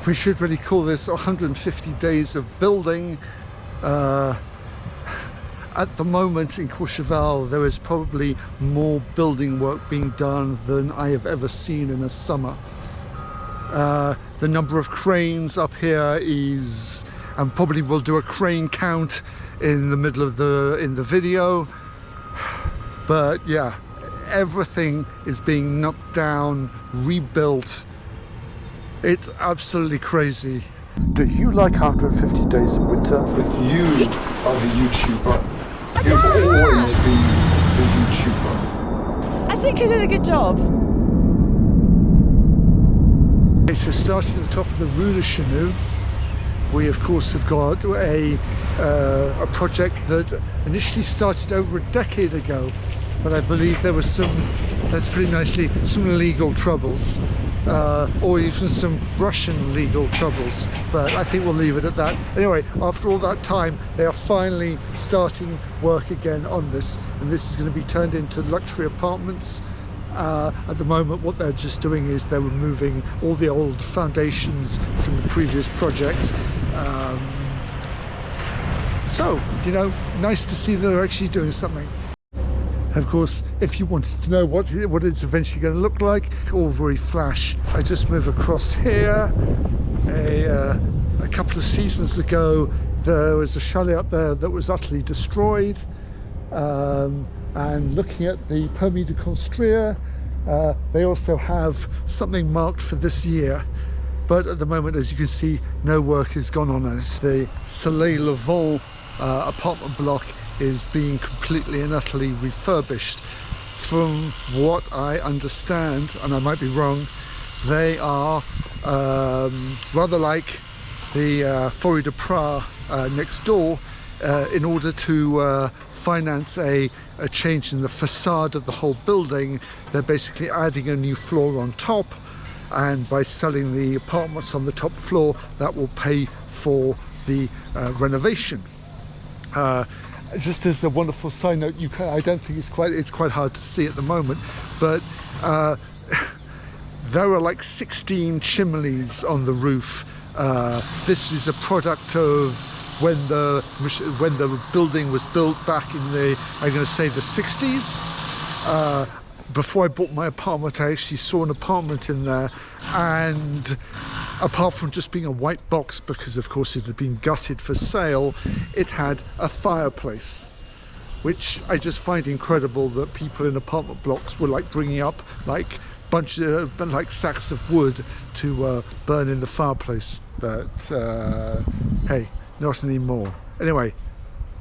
we should really call this 150 days of building. At the moment in Courchevel there is probably more building work being done than I have ever seen in a summer. The number of cranes up here is, and probably we'll do a crane count in the middle of the video, but yeah, everything is being knocked down, rebuilt. It's absolutely crazy. Do you like 150 days of winter? But you are the YouTuber. You've always been the YouTuber. I think I did a good job. Okay, so starting at the top of the Rue de Chenus, we of course have got a project that initially started over a decade ago, but I believe there was that's pretty nicely, some legal troubles, or even some Russian legal troubles, but I think we'll leave it at that. Anyway, after all that time, they are finally starting work again on this, and this is going to be turned into luxury apartments. At the moment, what they're just doing is they're removing all the old foundations from the previous project. So, you know, nice to see that they're actually doing something. Of course, if you wanted to know what it's eventually going to look like, all very flash. If I just move across here, a couple of seasons ago, there was a chalet up there that was utterly destroyed. And looking at the permis de construire, they also have something marked for this year. But at the moment, as you can see, no work has gone on it. The Soleil Lavant apartment block is being completely and utterly refurbished. From what I understand, and I might be wrong, they are rather like the Forêt de Pras next door, in order to finance a change in the facade of the whole building. They're basically adding a new floor on top, and by selling the apartments on the top floor, that will pay for the renovation. Just as a wonderful side note, I don't think it's quite hard to see at the moment, but there are like 16 chimneys on the roof. This is a product of when the building was built back in the, I'm going to say, the 60s. Before I bought my apartment, I actually saw an apartment in there, and apart from just being a white box, because of course it had been gutted for sale, it had a fireplace, which I just find incredible that people in apartment blocks were like bringing up like like sacks of wood to burn in the fireplace. But hey, not anymore. Anyway,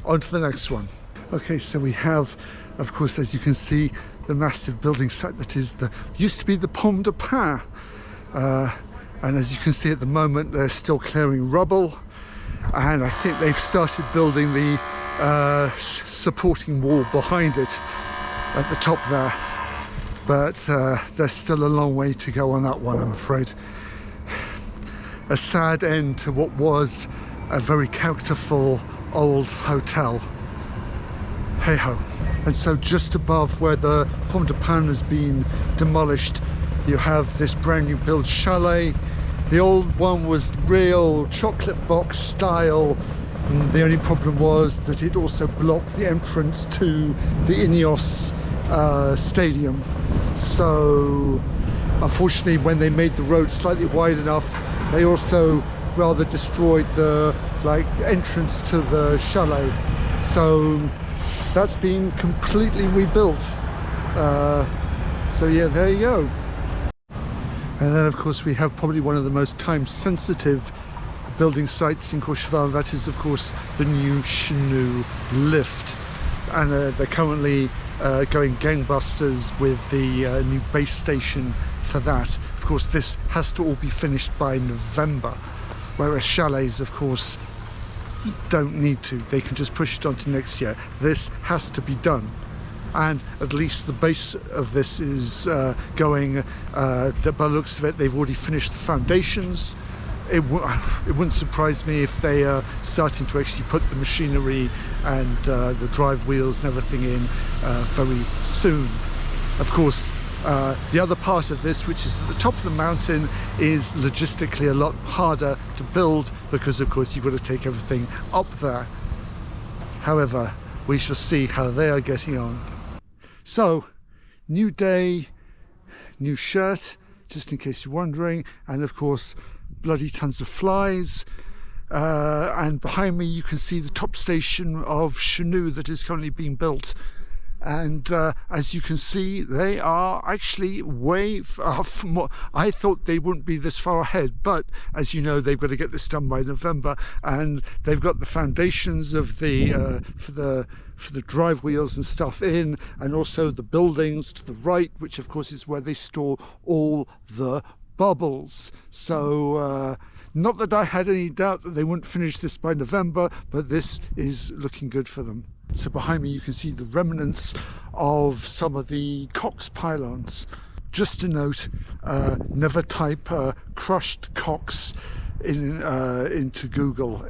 on to the next one. Okay, so we have, of course, as you can see, the massive building site that used to be the Pomme de Pin. And as you can see at the moment, they're still clearing rubble, and I think they've started building the supporting wall behind it at the top there, but there's still a long way to go on that one, I'm afraid. A sad end to what was a very characterful old hotel. Hey ho. And so just above where the Pomme de Pin has been demolished, you have this brand new build chalet. The old one was real chocolate box style, and the only problem was that it also blocked the entrance to the Ineos stadium. So unfortunately, when they made the road slightly wide enough, they also rather destroyed the entrance to the chalet. So that's been completely rebuilt. So yeah, there you go. And then of course we have probably one of the most time-sensitive building sites in Courchevel. That is of course the new Chenus lift, and they're currently going gangbusters with the new base station for that. Of course this has to all be finished by November, whereas chalets of course don't need to. They can just push it on to next year. This has to be done, and at least the base of this is going, by the looks of it, they've already finished the foundations. It wouldn't surprise me if they are starting to actually put the machinery and the drive wheels and everything in very soon. Of course, The other part of this, which is at the top of the mountain, is logistically a lot harder to build because of course you've got to take everything up there. However, we shall see how they are getting on. So, new day, new shirt, just in case you're wondering, and of course bloody tons of flies. And behind me you can see the top station of Chenus that is currently being built. And as you can see, they are actually way far from what I thought. They wouldn't be this far ahead, but as you know, they've got to get this done by November, and they've got the foundations of the for the drive wheels and stuff in, and also the buildings to the right, which of course is where they store all the bubbles. So not that I had any doubt that they wouldn't finish this by November, but this is looking good for them. So behind me you can see the remnants of some of the Coqs pylons. Just a note, never type crushed Coqs into Google.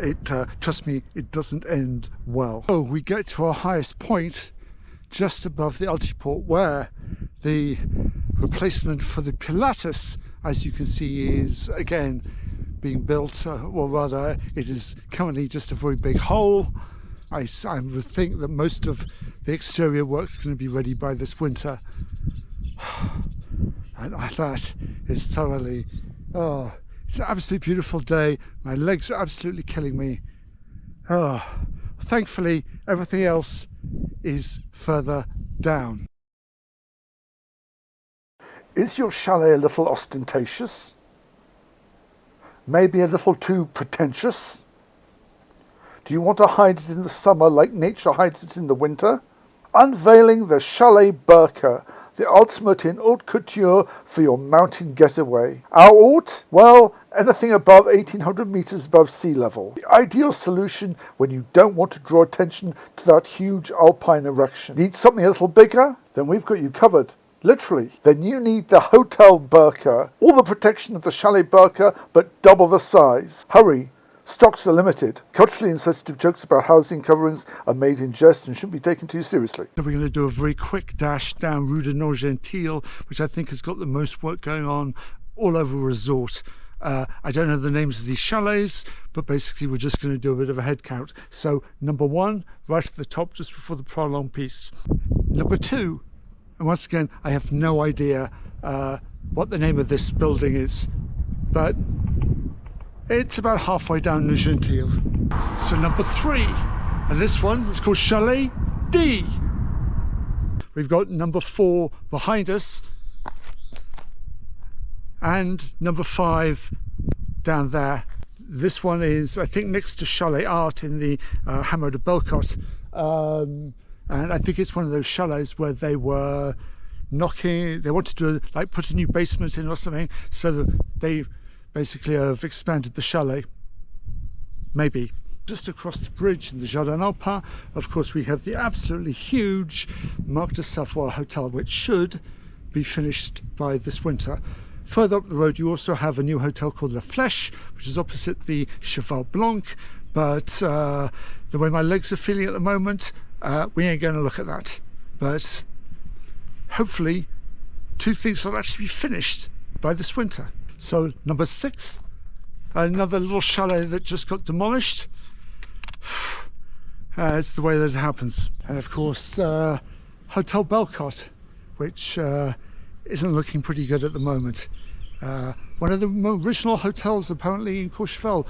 Trust me, it doesn't end well. So we get to our highest point just above the Altiport, where the replacement for the Pilatus, as you can see, is again being built. Well, rather, it is currently just a very big hole. I would think that most of the exterior work is going to be ready by this winter. And that is thoroughly, oh, it's an absolutely beautiful day. My legs are absolutely killing me. Oh, thankfully, everything else is further down. Is your chalet a little ostentatious? Maybe a little too pretentious? Do you want to hide it in the summer like nature hides it in the winter? Unveiling the Chalet Burqa, the ultimate in haute couture for your mountain getaway. Our haute? Well, anything above 1800 meters above sea level. The ideal solution when you don't want to draw attention to that huge alpine erection. Need something a little bigger? Then we've got you covered. Literally. Then you need the Hotel Burqa. All the protection of the Chalet Burqa, but double the size. Hurry. Stocks are limited. Culturally insensitive jokes about housing coverings are made in jest and shouldn't be taken too seriously. So we're going to do a very quick dash down Rue de Nogetil, which I think has got the most work going on all over a resort. I don't know the names of these chalets, but basically we're just going to do a bit of a head count. So number 1, right at the top, just before the prolong piece. Number 2, and once again, I have no idea what the name of this building is, but it's about halfway down Nogetil. So number 3, and this one is called Chalet D. We've got number 4 behind us, and number 5 down there. This one is, I think, next to Chalet Art in the Hameau de Bellecote. And I think it's one of those chalets where they were they wanted to like put a new basement in or something, so that they basically have expanded the chalet. Maybe. Just across the bridge in the Jardin Enfants, of course, we have the absolutely huge Marc de Savoie Hotel, which should be finished by this winter. Further up the road, you also have a new hotel called La Flèche, which is opposite the Cheval Blanc, but the way my legs are feeling at the moment, we ain't going to look at that. But hopefully, 2 things will actually be finished by this winter. So number 6, another little chalet that just got demolished. It's the way that it happens. And of course, Hotel Bellecote, which isn't looking pretty good at the moment. One of the original hotels apparently in Courchevel.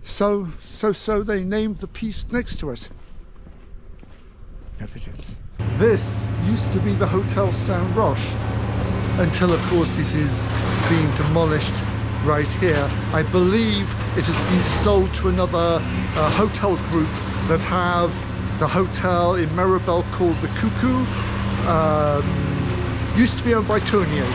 So they named the piece next to it. No, they didn't. This used to be the Hotel St Roch, until of course it is being demolished right here. I believe it has been sold to another hotel group that have the hotel in Maribel called the Cuckoo. Used to be owned by Tournier,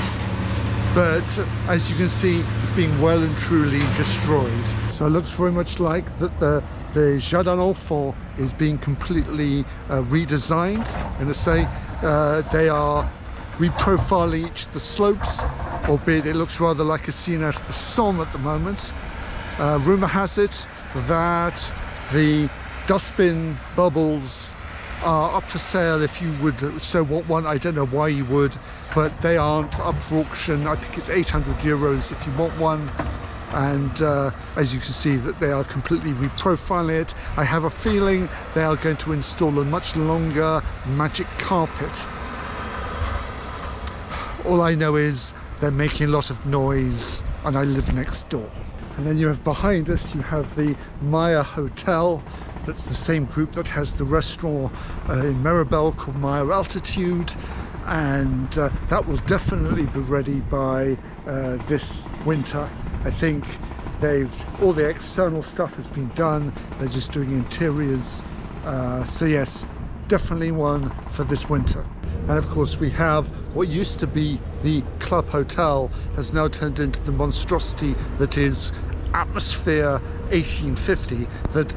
but as you can see, it's being well and truly destroyed. So it looks very much like that the Jardin Enfants is being completely redesigned. I'm going to say they are reprofiling each of the slopes, albeit it looks rather like a scene out of the Somme at the moment. Rumour has it that the dustbin bubbles are up for sale if you would so want one. I don't know why you would, but they aren't up for auction. I think it's 800 euros if you want one. And as you can see, that they are completely reprofiling it. I have a feeling they are going to install a much longer magic carpet. All I know is they're making a lot of noise and I live next door. And then you have behind us, you have the Maya Hotel. That's the same group that has the restaurant in Mirabel called Maya Altitude. And that will definitely be ready by this winter. I think all the external stuff has been done. They're just doing interiors. So yes, definitely one for this winter. And of course we have what used to be the Club Hotel has now turned into the monstrosity that is Atmosphere 1850, that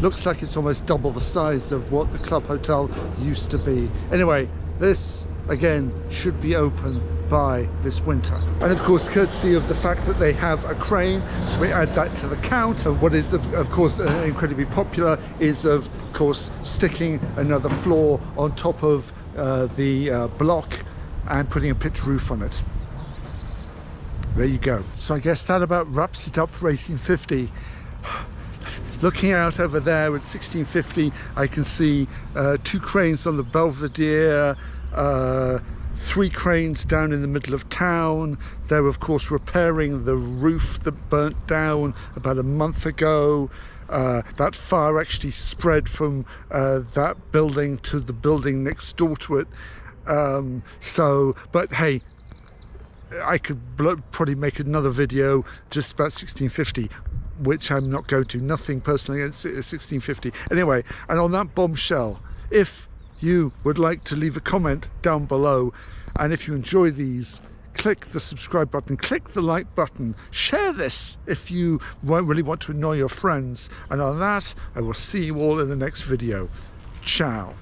looks like it's almost double the size of what the Club Hotel used to be. Anyway, this again should be open by this winter. And of course, courtesy of the fact that they have a crane, so we add that to the count. And what is of course incredibly popular is of course sticking another floor on top of the block and putting a pitch roof on it. There you go. So I guess that about wraps it up for 1850. Looking out over there at 1650, I can see 2 cranes on the Belvedere, 3 cranes down in the middle of town. They're of course repairing the roof that burnt down about a month ago. That fire actually spread from that building to the building next door to it. But hey, I could probably make another video just about 1650, which I'm not going to. Nothing personally against 1650. Anyway, and on that bombshell, if you would like to leave a comment down below, and if you enjoy these, click the subscribe button, click the like button, share this if you really want to annoy your friends. And on that, I will see you all in the next video. Ciao.